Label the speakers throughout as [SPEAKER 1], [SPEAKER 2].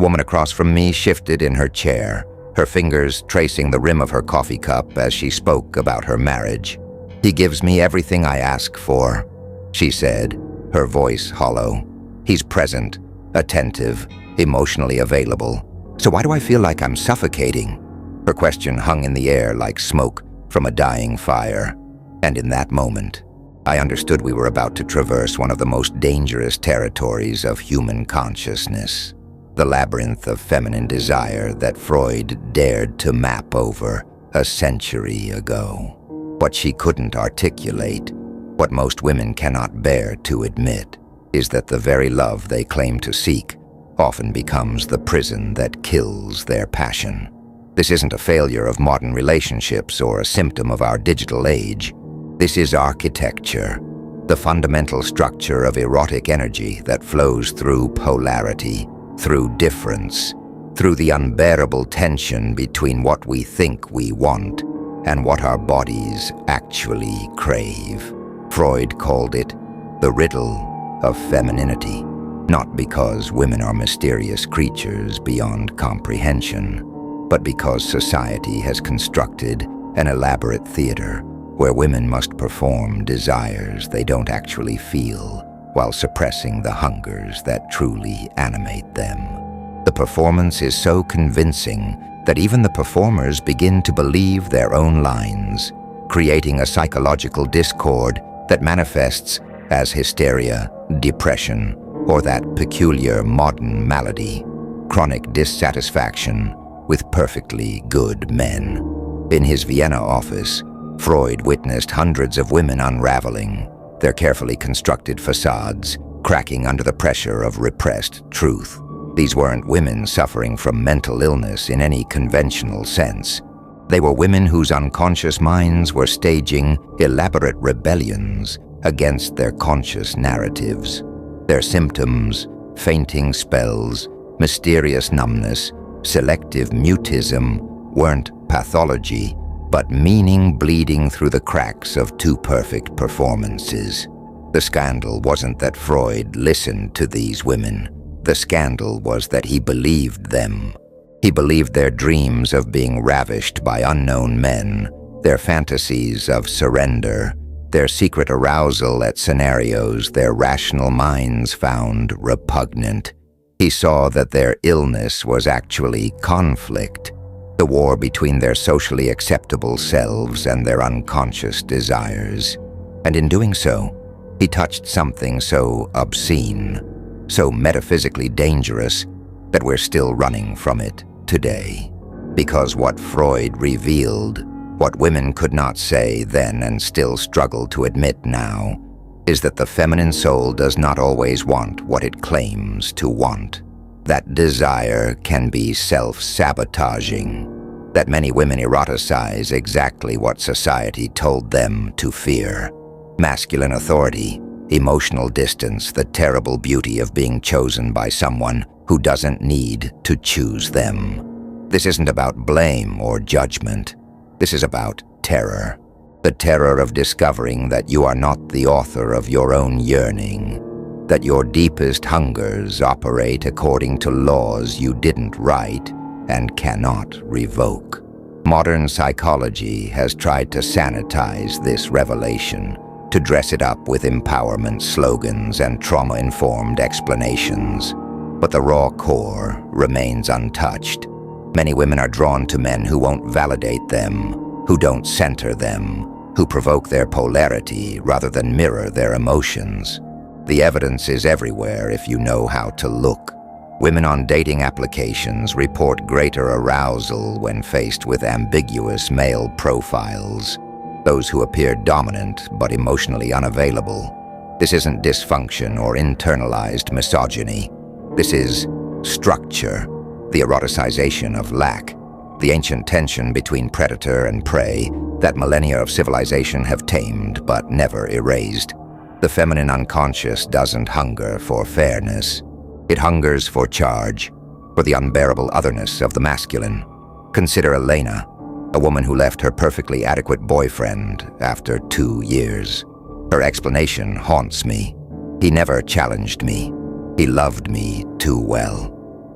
[SPEAKER 1] woman across from me shifted in her chair, her fingers tracing the rim of her coffee cup as she spoke about her marriage. "He gives me everything I ask for," she said, her voice hollow. "He's present, attentive, emotionally available. So why do I feel like I'm suffocating?" Her question hung in the air like smoke from a dying fire. And in that moment, I understood we were about to traverse one of the most dangerous territories of human consciousness, the labyrinth of feminine desire that Freud dared to map over a century ago. What she couldn't articulate, what most women cannot bear to admit, is that the very love they claim to seek often becomes the prison that kills their passion. This isn't a failure of modern relationships or a symptom of our digital age. This is architecture, the fundamental structure of erotic energy that flows through polarity, through difference, through the unbearable tension between what we think we want and what our bodies actually crave. Freud called it the riddle of femininity, not because women are mysterious creatures beyond comprehension, but because society has constructed an elaborate theater where women must perform desires they don't actually feel while suppressing the hungers that truly animate them. The performance is so convincing that even the performers begin to believe their own lines, creating a psychological discord that manifests as hysteria, depression, or that peculiar modern malady, chronic dissatisfaction with perfectly good men. In his Vienna office, Freud witnessed hundreds of women unraveling, their carefully constructed facades cracking under the pressure of repressed truth. These weren't women suffering from mental illness in any conventional sense. They were women whose unconscious minds were staging elaborate rebellions against their conscious narratives. Their symptoms, fainting spells, mysterious numbness, selective mutism, weren't pathology, but meaning bleeding through the cracks of too perfect performances. The scandal wasn't that Freud listened to these women. The scandal was that he believed them. He believed their dreams of being ravished by unknown men, their fantasies of surrender, their secret arousal at scenarios their rational minds found repugnant. He saw that their illness was actually conflict, the war between their socially acceptable selves and their unconscious desires. And in doing so, he touched something so obscene, so metaphysically dangerous, that we're still running from it today. Because what Freud revealed, what women could not say then and still struggle to admit now, is that the feminine soul does not always want what it claims to want. That desire can be self-sabotaging, that many women eroticize exactly what society told them to fear. Masculine authority, emotional distance, the terrible beauty of being chosen by someone who doesn't need to choose them. This isn't about blame or judgment. This is about terror. The terror of discovering that you are not the author of your own yearning, that your deepest hungers operate according to laws you didn't write and cannot revoke. Modern psychology has tried to sanitize this revelation, to dress it up with empowerment slogans and trauma-informed explanations. But the raw core remains untouched. Many women are drawn to men who won't validate them, who don't center them, who provoke their polarity rather than mirror their emotions. The evidence is everywhere if you know how to look. Women on dating applications report greater arousal when faced with ambiguous male profiles, those who appear dominant but emotionally unavailable. This isn't dysfunction or internalized misogyny. This is structure, the eroticization of lack, the ancient tension between predator and prey that millennia of civilization have tamed but never erased. The feminine unconscious doesn't hunger for fairness. It hungers for charge, for the unbearable otherness of the masculine. Consider Elena, a woman who left her perfectly adequate boyfriend after 2 years. Her explanation haunts me. He never challenged me. He loved me too well.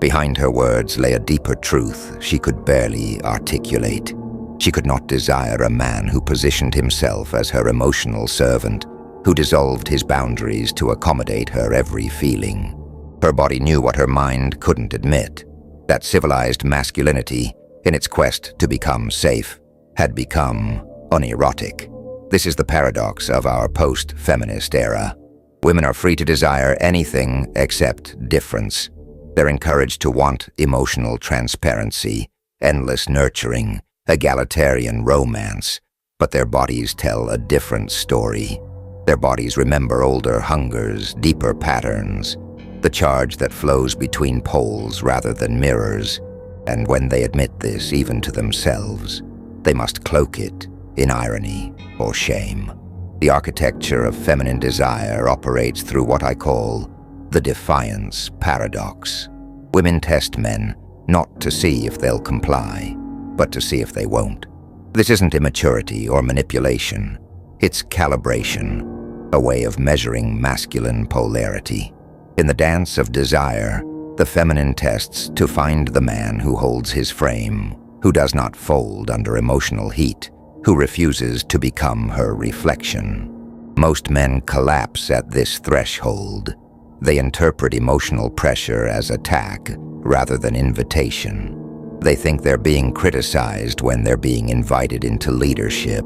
[SPEAKER 1] Behind her words lay a deeper truth she could barely articulate. She could not desire a man who positioned himself as her emotional servant, who dissolved his boundaries to accommodate her every feeling. Her body knew what her mind couldn't admit, that civilized masculinity, in its quest to become safe, had become unerotic. This is the paradox of our post-feminist era. Women are free to desire anything except difference. They're encouraged to want emotional transparency, endless nurturing, egalitarian romance, but their bodies tell a different story. Their bodies remember older hungers, deeper patterns, the charge that flows between poles rather than mirrors, and when they admit this even to themselves, they must cloak it in irony or shame. The architecture of feminine desire operates through what I call the defiance paradox. Women test men not to see if they'll comply, but to see if they won't. This isn't immaturity or manipulation. It's calibration, a way of measuring masculine polarity. In the dance of desire, the feminine tests to find the man who holds his frame, who does not fold under emotional heat, who refuses to become her reflection. Most men collapse at this threshold. They interpret emotional pressure as attack rather than invitation. They think they're being criticized when they're being invited into leadership.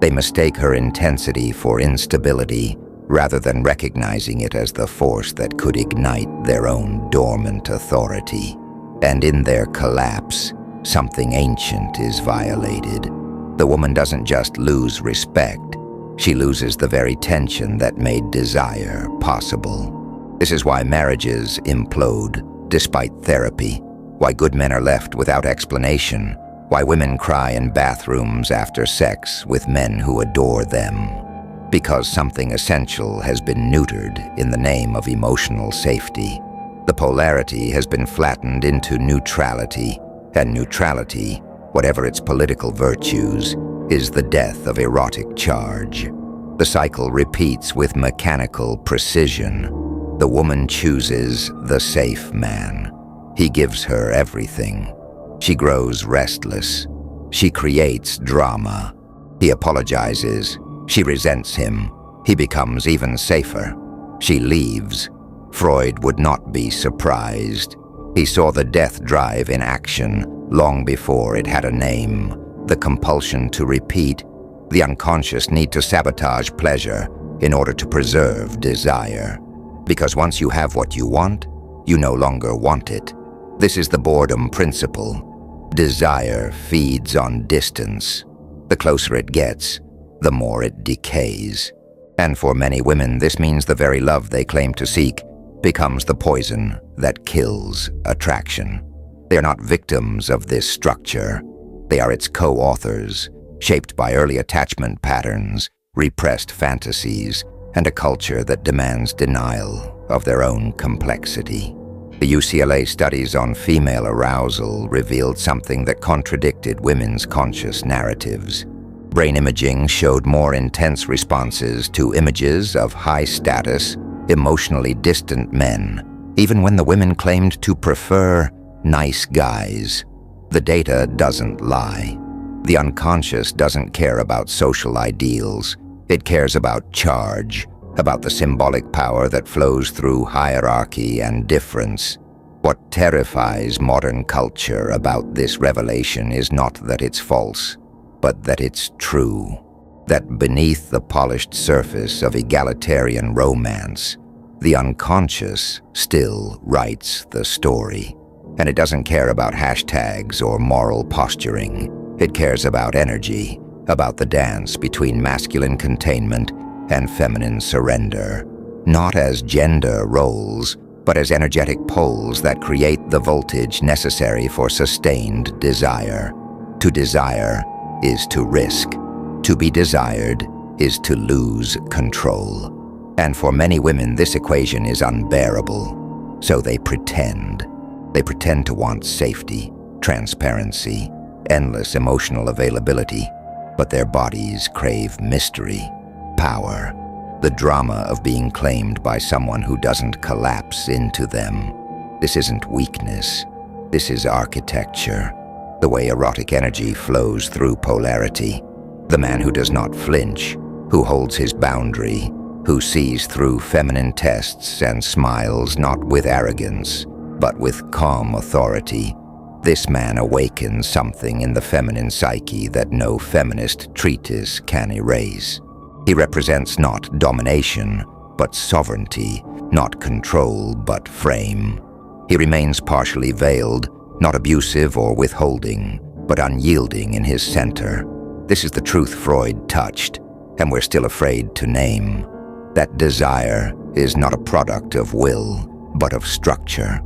[SPEAKER 1] They mistake her intensity for instability rather than recognizing it as the force that could ignite their own dormant authority. And in their collapse, something ancient is violated. The woman doesn't just lose respect, she loses the very tension that made desire possible. This is why marriages implode despite therapy, why good men are left without explanation, why women cry in bathrooms after sex with men who adore them. Because something essential has been neutered in the name of emotional safety. The polarity has been flattened into neutrality, and neutrality, whatever its political virtues, is the death of erotic charge. The cycle repeats with mechanical precision. The woman chooses the safe man. He gives her everything. She grows restless. She creates drama. He apologizes. She resents him. He becomes even safer. She leaves. Freud would not be surprised. He saw the death drive in action long before it had a name. The compulsion to repeat, the unconscious need to sabotage pleasure in order to preserve desire. Because once you have what you want, you no longer want it. This is the boredom principle. Desire feeds on distance. The closer it gets, the more it decays. And for many women, this means the very love they claim to seek becomes the poison that kills attraction. They are not victims of this structure. They are its co-authors, shaped by early attachment patterns, repressed fantasies, and a culture that demands denial of their own complexity. The UCLA studies on female arousal revealed something that contradicted women's conscious narratives. Brain imaging showed more intense responses to images of high-status, emotionally distant men, even when the women claimed to prefer nice guys. The data doesn't lie. The unconscious doesn't care about social ideals. It cares about charge, about the symbolic power that flows through hierarchy and difference. What terrifies modern culture about this revelation is not that it's false, but that it's true. That beneath the polished surface of egalitarian romance, the unconscious still writes the story. And it doesn't care about hashtags or moral posturing. It cares about energy, about the dance between masculine containment and feminine surrender. Not as gender roles, but as energetic poles that create the voltage necessary for sustained desire. To desire is to risk. To be desired is to lose control. And for many women, this equation is unbearable. So they pretend. They pretend to want safety, transparency, endless emotional availability, but their bodies crave mystery, power, the drama of being claimed by someone who doesn't collapse into them. This isn't weakness. This is architecture, the way erotic energy flows through polarity. The man who does not flinch, who holds his boundary, who sees through feminine tests and smiles not with arrogance, but with calm authority. This man awakens something in the feminine psyche that no feminist treatise can erase. He represents not domination, but sovereignty, not control, but frame. He remains partially veiled, not abusive or withholding, but unyielding in his center. This is the truth Freud touched, and we're still afraid to name. That desire is not a product of will, but of structure.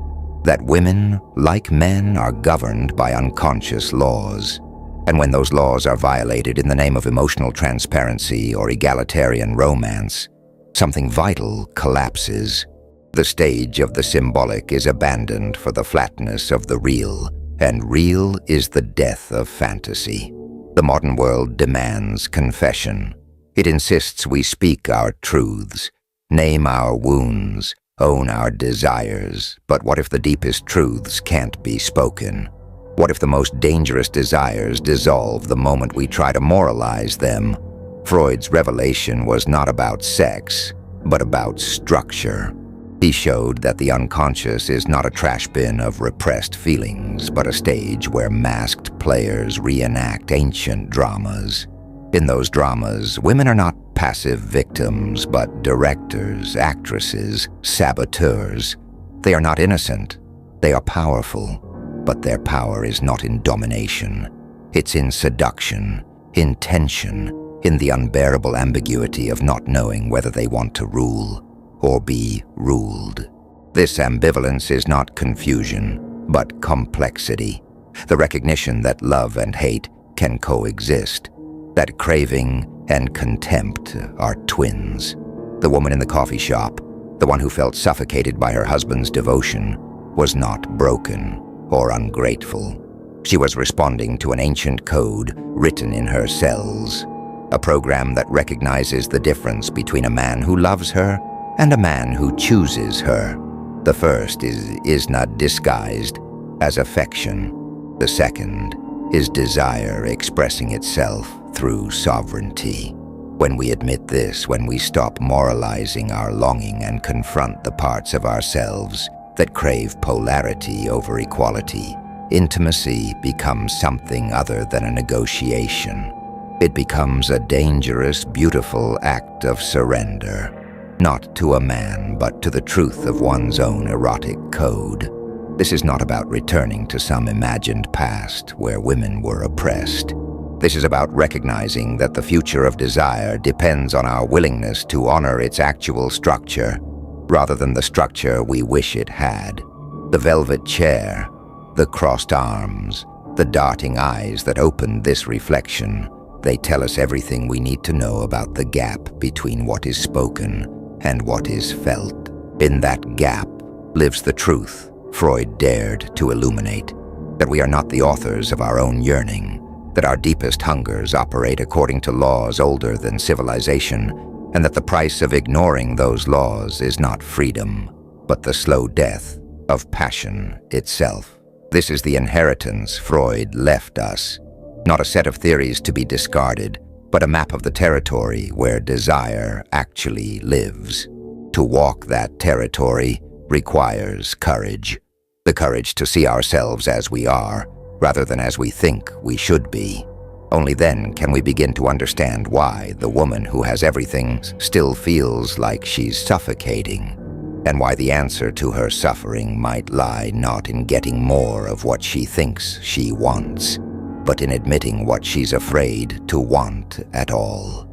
[SPEAKER 1] That women, like men, are governed by unconscious laws. And when those laws are violated in the name of emotional transparency or egalitarian romance, something vital collapses. The stage of the symbolic is abandoned for the flatness of the real, and real is the death of fantasy. The modern world demands confession. It insists we speak our truths, name our wounds, own our desires. But what if the deepest truths can't be spoken? What if the most dangerous desires dissolve the moment we try to moralize them? Freud's revelation was not about sex, but about structure. He showed that the unconscious is not a trash bin of repressed feelings, but a stage where masked players reenact ancient dramas. In those dramas, women are not passive victims, but directors, actresses, saboteurs. They are not innocent. They are powerful, but their power is not in domination. It's in seduction, in tension, in the unbearable ambiguity of not knowing whether they want to rule or be ruled. This ambivalence is not confusion, but complexity. The recognition that love and hate can coexist, that craving and contempt are twins. The woman in the coffee shop, the one who felt suffocated by her husband's devotion, was not broken or ungrateful. She was responding to an ancient code written in her cells, a program that recognizes the difference between a man who loves her and a man who chooses her. The first is not disguised as affection. The second is desire expressing itself through sovereignty. When we admit this, when we stop moralizing our longing and confront the parts of ourselves that crave polarity over equality, intimacy becomes something other than a negotiation. It becomes a dangerous, beautiful act of surrender, not to a man, but to the truth of one's own erotic code. This is not about returning to some imagined past where women were oppressed. This is about recognizing that the future of desire depends on our willingness to honor its actual structure, rather than the structure we wish it had. The velvet chair, the crossed arms, the darting eyes that opened this reflection, they tell us everything we need to know about the gap between what is spoken and what is felt. In that gap lives the truth Freud dared to illuminate, that we are not the authors of our own yearning, that our deepest hungers operate according to laws older than civilization, and that the price of ignoring those laws is not freedom, but the slow death of passion itself. This is the inheritance Freud left us, not a set of theories to be discarded, but a map of the territory where desire actually lives. To walk that territory requires courage, the courage to see ourselves as we are, rather than as we think we should be. Only then can we begin to understand why the woman who has everything still feels like she's suffocating, and why the answer to her suffering might lie not in getting more of what she thinks she wants, but in admitting what she's afraid to want at all.